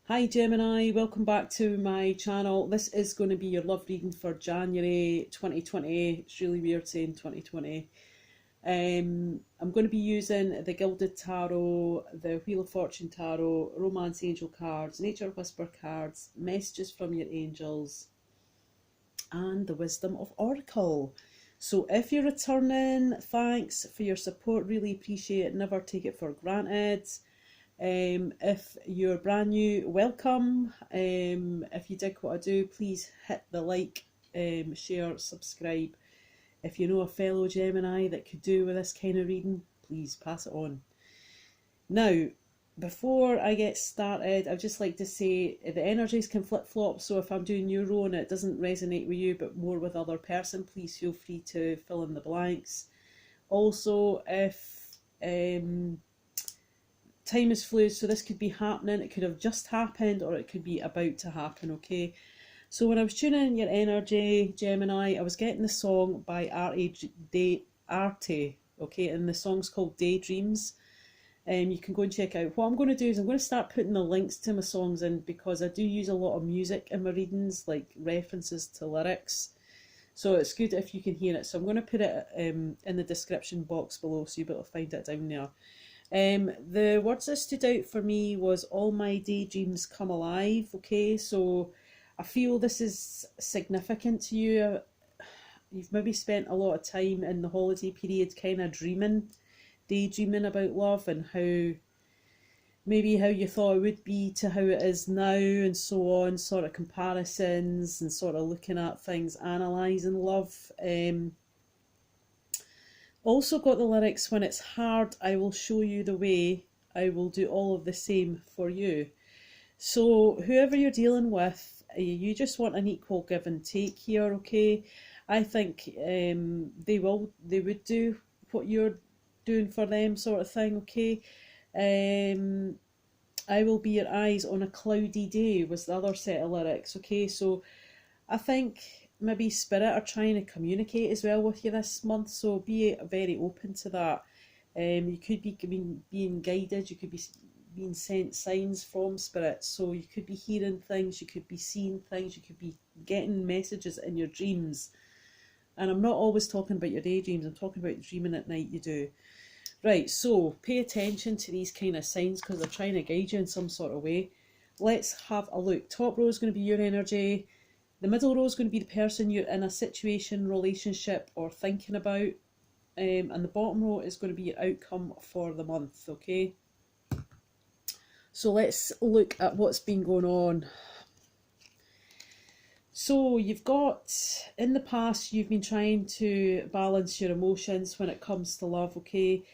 Hi Gemini, welcome back to my channel. This is going to be your love reading for January 2020. It's really weird saying 2020. I'm going to be using the Gilded Tarot, the Wheel of Fortune Tarot, Romance Angel cards, Nature Whisper cards, messages from your angels, and the Wisdom of Oracle. So if you're returning, thanks for your support, really appreciate it, never take it for granted. If you're brand new, welcome. If you dig what I do, please hit the like, share, subscribe. If you know a fellow Gemini that could do with this kind of reading, please pass it on. Now, before I get started, I'd just like to say the energies can flip-flop, so if I'm doing your own and it doesn't resonate with you but more with other person, please feel free to fill in the blanks. Also, if time is fluid, so this could be happening, it could have just happened, or it could be about to happen, okay? So when I was tuning in your energy, Gemini, I was getting the song by Arte, okay, and the song's called Daydreams. You can go and check out. What I'm going to do is I'm going to start putting the links to my songs in, because I do use a lot of music in my readings, like references to lyrics. So it's good if you can hear it. So I'm going to put it in the description box below, so you'll be able to find it down there. The words that stood out for me was all my daydreams come alive, okay? So I feel this is significant to you. You've maybe spent a lot of time in the holiday period kind of daydreaming about love and how you thought it would be to how it is now and so on, sort of comparisons and sort of looking at things, analysing love. Also got the lyrics, when it's hard, I will show you the way, I will do all of the same for you. So whoever you're dealing with, you just want an equal give and take here, okay? I think they would do what you're doing for them, sort of thing, okay? I will be your eyes on a cloudy day was the other set of lyrics, okay? So I think maybe spirit are trying to communicate as well with you this month, so be very open to that. You could be being guided, you could be being sent signs from spirit, so you could be hearing things, you could be seeing things, you could be getting messages in your dreams. And I'm not always talking about your daydreams, I'm talking about dreaming at night you do. Right, so pay attention to these kind of signs, because they're trying to guide you in some sort of way. Let's have a look. Top row is going to be your energy. The middle row is going to be the person you're in a situation, relationship, or thinking about. And the bottom row is going to be your outcome for the month, okay? So let's look at what's been going on. So you've got, in the past, you've been trying to balance your emotions when it comes to love, okay?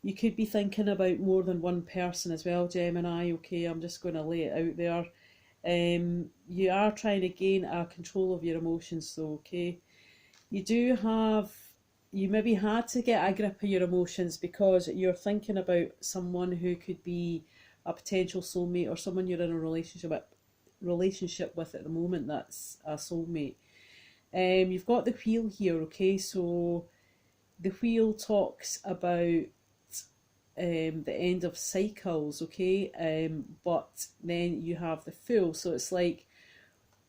You could be thinking about more than one person as well, Gemini, okay? I'm just going to lay it out there. You are trying to gain a control of your emotions though, okay? You maybe had to get a grip of your emotions because you're thinking about someone who could be a potential soulmate, or someone you're in a relationship with at the moment that's a soulmate. You've got the wheel here, okay? So the wheel talks about the end of cycles, okay? But then you have the Fool, so it's like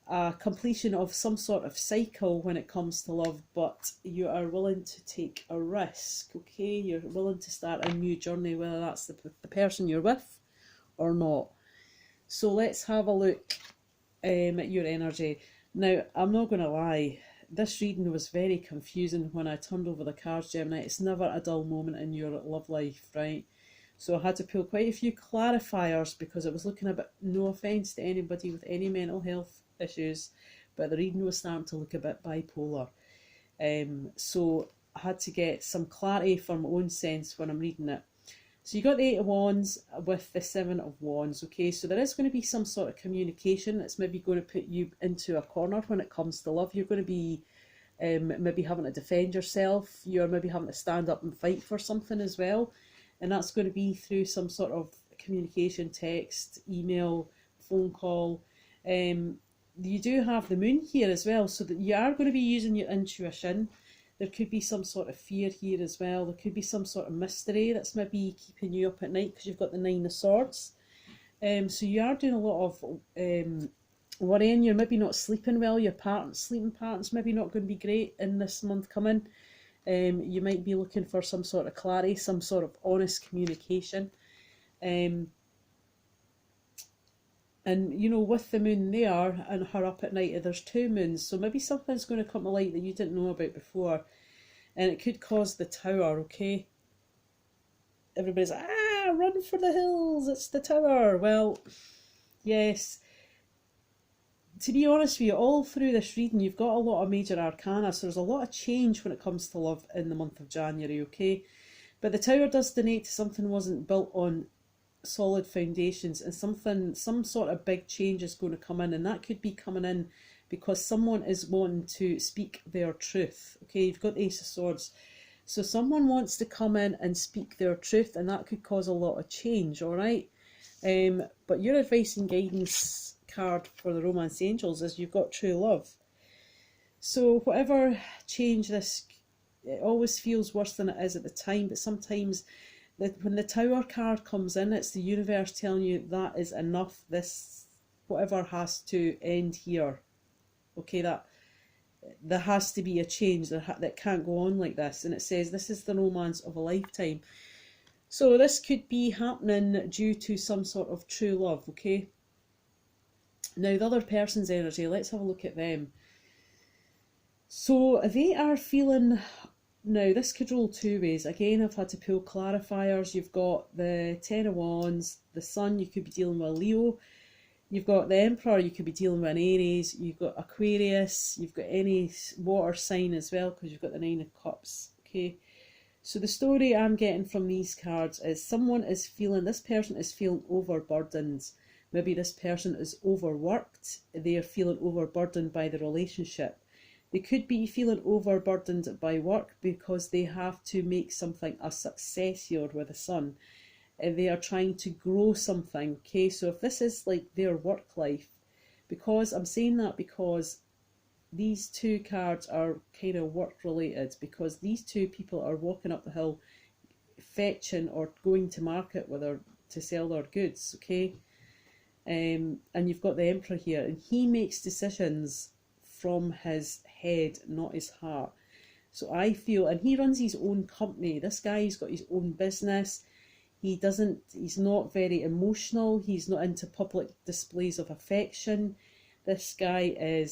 a completion of some sort of cycle when it comes to love, but you are willing to take a risk, okay? You're willing to start a new journey, whether that's the person you're with or not. So let's have a look at your energy. Now, I'm not going to lie, this reading was very confusing when I turned over the cards, Gemini. It's never a dull moment in your love life, right? So I had to pull quite a few clarifiers because it was looking a bit, no offence to anybody with any mental health issues, but the reading was starting to look a bit bipolar. So I had to get some clarity for my own sense when I'm reading it. So you got the Eight of Wands with the Seven of Wands, okay? So there is going to be some sort of communication that's maybe going to put you into a corner when it comes to love. You're going to be maybe having to defend yourself. You're maybe having to stand up and fight for something as well. And that's going to be through some sort of communication, text, email, phone call. You do have the Moon here as well, so that you are going to be using your intuition. There could be some sort of fear here as well. There could be some sort of mystery that's maybe keeping you up at night because you've got the Nine of Swords. So you are doing a lot of worrying. You're maybe not sleeping well. Your sleeping patterns maybe not going to be great in this month coming. You might be looking for some sort of clarity, some sort of honest communication. And you know, with the moon there and her up at night, there's two moons, so maybe something's going to come to light that you didn't know about before, and it could cause the Tower. Okay, everybody's like, run for the hills, it's the Tower. Well, yes, to be honest with you, all through this reading you've got a lot of major arcana, so there's a lot of change when it comes to love in the month of January. Okay, but the Tower does denote to something wasn't built on solid foundations, and some sort of big change is going to come in, and that could be coming in because someone is wanting to speak their truth. Okay, you've got the Ace of Swords, so someone wants to come in and speak their truth, and that could cause a lot of change. All right, but your advice and guidance card for the Romance Angels is you've got true love. So whatever change this, it always feels worse than it is at the time, but sometimes when the Tower card comes in, it's the universe telling you that is enough. This, whatever, has to end here. Okay, that there has to be a change. That can't go on like this. And it says this is the romance of a lifetime. So this could be happening due to some sort of true love. Okay. Now the other person's energy. Let's have a look at them. So they are feeling. Now, this could roll two ways. Again, I've had to pull clarifiers. You've got the Ten of Wands, the Sun, you could be dealing with Leo. You've got the Emperor, you could be dealing with an Aries. You've got Aquarius, you've got any water sign as well, because you've got the Nine of Cups. Okay, so the story I'm getting from these cards is this person is feeling overburdened. Maybe this person is overworked. They are feeling overburdened by the relationship. They could be feeling overburdened by work because they have to make something a success here with the Sun. They are trying to grow something. Okay, so if this is like their work life, because I'm saying that because these two cards are kind of work related, because these two people are walking up the hill fetching or going to market to sell their goods. Okay, and you've got the Emperor here, and he makes decisions from his head, not his heart. So I feel, and he runs his own company. This guy's got his own business. He's not very emotional. He's not into public displays of affection. This guy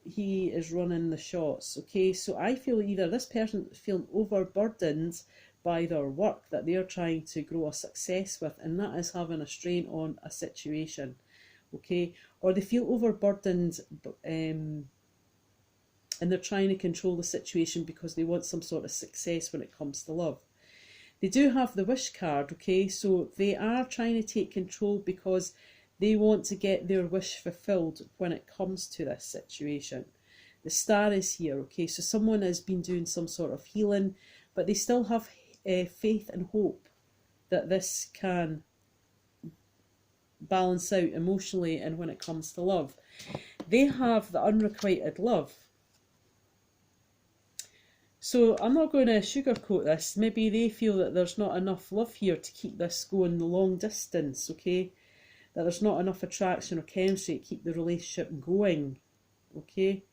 he is running the shots. Okay, so I feel either this person is feeling overburdened by their work that they're trying to grow a success with, and that is having a strain on a situation. Okay, or they feel overburdened, and they're trying to control the situation because they want some sort of success when it comes to love. They do have the Wish card, okay, so they are trying to take control because they want to get their wish fulfilled when it comes to this situation. The Star is here, okay, so someone has been doing some sort of healing, but they still have faith and hope that this can balance out emotionally and when it comes to love. They have the Unrequited Love. So I'm not going to sugarcoat this. Maybe they feel that there's not enough love here to keep this going the long distance, okay? That there's not enough attraction or chemistry to keep the relationship going, okay?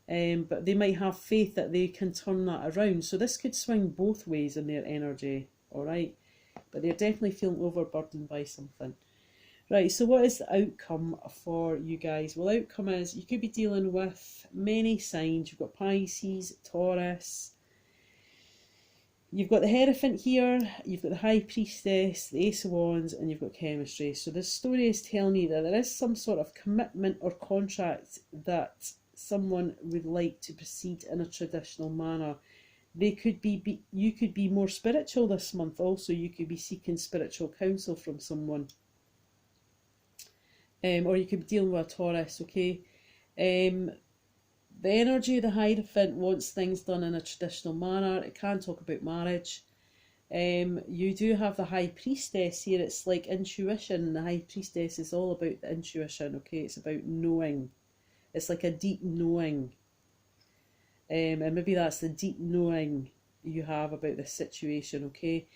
But they might have faith that they can turn that around. So this could swing both ways in their energy, alright? But they're definitely feeling overburdened by something. Right, so what is the outcome for you guys? Well, the outcome is you could be dealing with many signs. You've got Pisces, Taurus. You've got the Hierophant here. You've got the High Priestess, the Ace of Wands, and you've got chemistry. So this story is telling you that there is some sort of commitment or contract that someone would like to proceed in a traditional manner. You could be more spiritual this month also. You could be seeking spiritual counsel from someone. Or you could be dealing with a Taurus, okay? The energy of the Hierophant wants things done in a traditional manner. It can talk about marriage. You do have the High Priestess here. It's like intuition. The High Priestess is all about the intuition, okay? It's about knowing. It's like a deep knowing. And maybe that's the deep knowing you have about this situation, okay?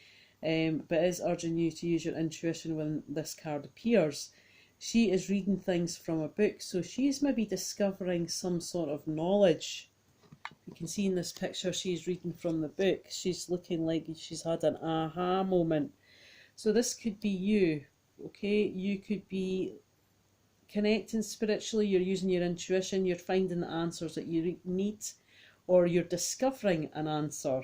but is urging you to use your intuition when this card appears. She is reading things from a book, so she's maybe discovering some sort of knowledge. You can see in this picture she's reading from the book. She's looking like she's had an aha moment. So this could be you, okay? You could be connecting spiritually, you're using your intuition, you're finding the answers that you need, or you're discovering an answer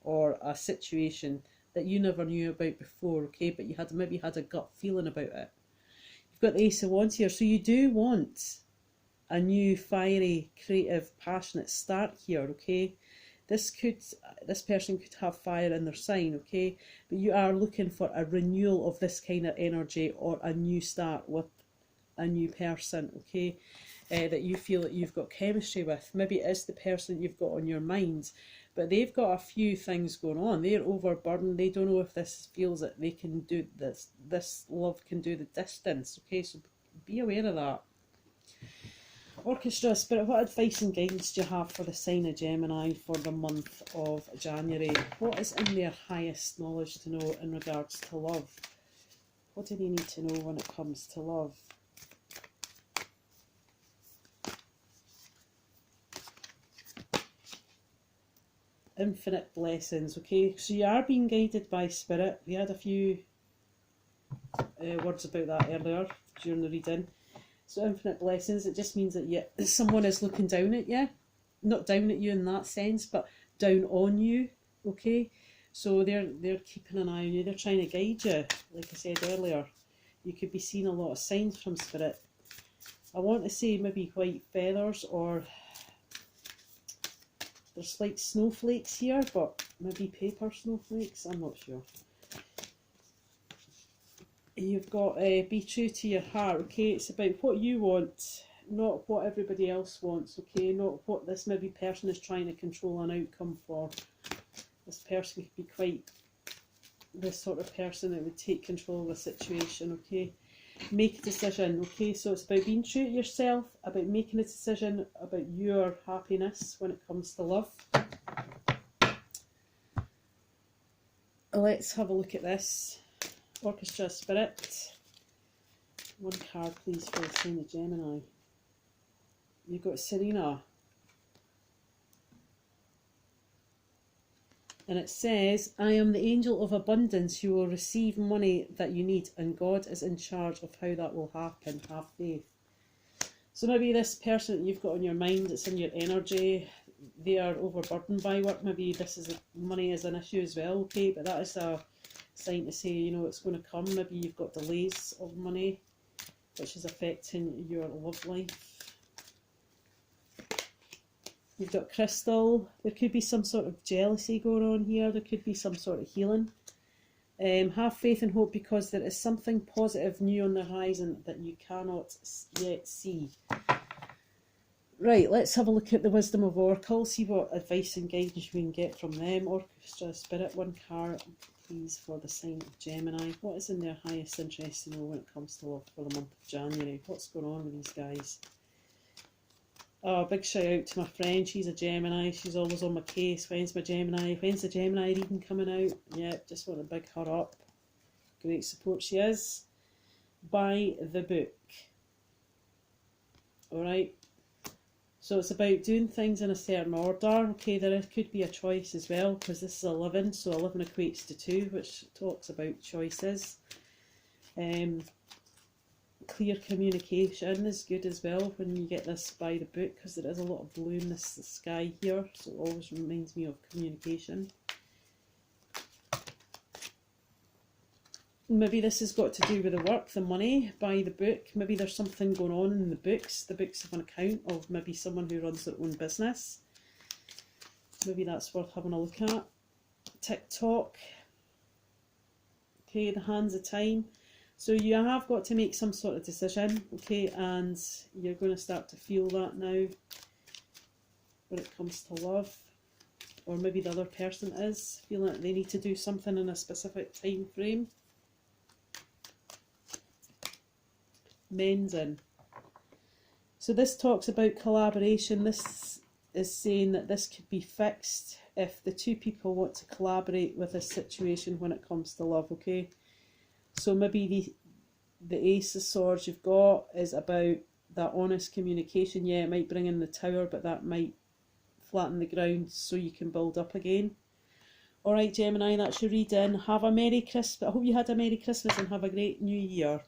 or a situation that you never knew about before, okay? But you had maybe had a gut feeling about it. You've got the Ace of Wands here, so you do want a new, fiery, creative, passionate start here, okay? This person could have fire in their sign, okay? But you are looking for a renewal of this kind of energy, or a new start with a new person, okay? That you feel that you've got chemistry with. Maybe it is the person you've got on your mind, but they've got a few things going on. They're overburdened. They don't know if this feels that they can do this. This love can do the distance, okay? So be aware of that. Orchestra Spirit, what advice and guidance do you have for the sign of Gemini for the month of January? What is in their highest knowledge to know in regards to love? What do they need to know when it comes to love? Infinite blessings, okay? So you are being guided by Spirit. We had a few words about that earlier during the reading. So infinite blessings, it just means that someone is looking down at you. Not down at you in that sense, but down on you, okay? So they're keeping an eye on you. They're trying to guide you, like I said earlier. You could be seeing a lot of signs from Spirit. I want to say maybe white feathers, or there's like snowflakes here, but maybe paper snowflakes, I'm not sure. You've got be true to your heart, okay? It's about what you want, not what everybody else wants, okay? Not what this maybe person is trying to control an outcome for. This person could be quite the sort of person that would take control of a situation, okay? Make a decision, okay? So it's about being true to yourself, about making a decision about your happiness when it comes to love. Let's have a look at this. Orchestra Spirit. One card, please, for the sign of Gemini. You've got Serena. And it says, I am the angel of abundance. You will receive money that you need, and God is in charge of how that will happen. Have faith. So maybe this person that you've got on your mind, it's in your energy, they are overburdened by work. Maybe money is an issue as well, okay? But that is a sign to say, you know, it's going to come. Maybe you've got delays of money, which is affecting your love life. You've got Crystal. There could be some sort of jealousy going on here. There could be some sort of healing. Have faith and hope, because there is something positive new on the horizon that you cannot yet see. Right, let's have a look at the Wisdom of Oracle, see what advice and guidance we can get from them. Orchestra Spirit, one card, please, for the sign of Gemini. What is in their highest interest to know when it comes to love for the month of January? What's going on with these guys? Oh, big shout out to my friend. She's a Gemini. She's always on my case. When's my Gemini? When's the Gemini reading coming out? Yeah, just want to big her up. Great support she is. Buy the book. Alright. So it's about doing things in a certain order. Okay, there could be a choice as well, because this is 11. So 11 equates to 2, which talks about choices. Clear communication is good as well when you get this by the book, because there is a lot of blue in this sky here, so it always reminds me of communication. Maybe this has got to do with the work, the money, by the book. Maybe there's something going on in the books. The books have an account of maybe someone who runs their own business. Maybe that's worth having a look at. TikTok. Okay, the hands of time. So you have got to make some sort of decision, okay, and you're going to start to feel that now when it comes to love. Or maybe the other person is feeling that they need to do something in a specific time frame. Mending. So this talks about collaboration. This is saying that this could be fixed if the two people want to collaborate with a situation when it comes to love, okay? So maybe the Ace of Swords you've got is about that honest communication. Yeah, it might bring in the Tower, but that might flatten the ground so you can build up again. Alright, Gemini, that's your reading. Have a Merry Christmas. I hope you had a Merry Christmas and have a great New Year.